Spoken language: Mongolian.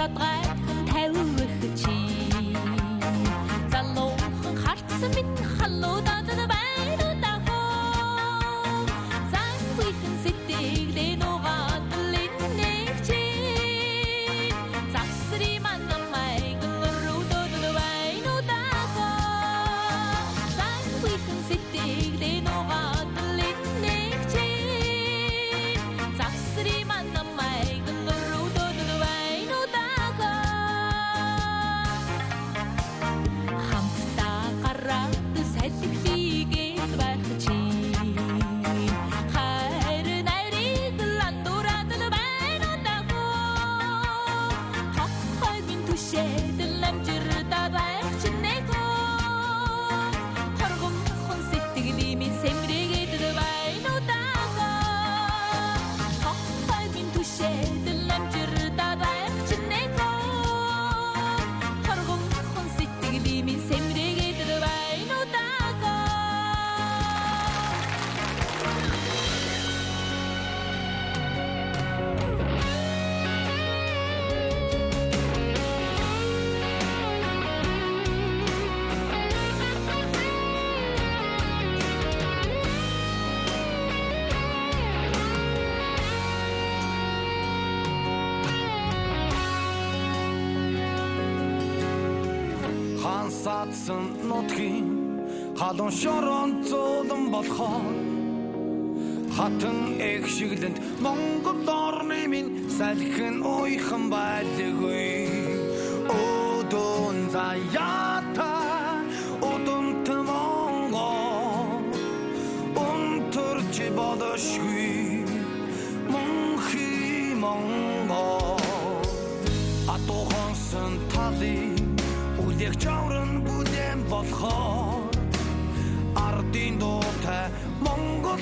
доод гайхан тавих чи залуухан харцсан минь халуудад байна даа загвихэн сэтгэлээ нугаад линнэг чи засри манамай гөрөөдөд байна даа загвихэн сэтгэлээ нугаад линнэг чи засри манамай гөрөөдөд байна даа хамтдаа гараад салхилийгээд байх чи хайр нарыг ландуураад байна даа хохойгийн түшээд ламжирдаа байх чи нэго хоргомхон сэтгэлий минь сэмрээгээд байна даа хохойгийн түшээд ламжирдаа байх чи нэго хоргомхон сэтгэлий минь сэмрээгээд байна даа Хансаадсан нутгийн халуун шорон зулан болохоор хатан эгшиглэнд Монгол орны минь салхин уйхан байлгүй өдөн заяата өдөнт Монгол өнтөрч бодошгүй мөнхи Монгол атохонсон тали үлдэх чаврын бүлээн болохоор ардын дуутай Монгол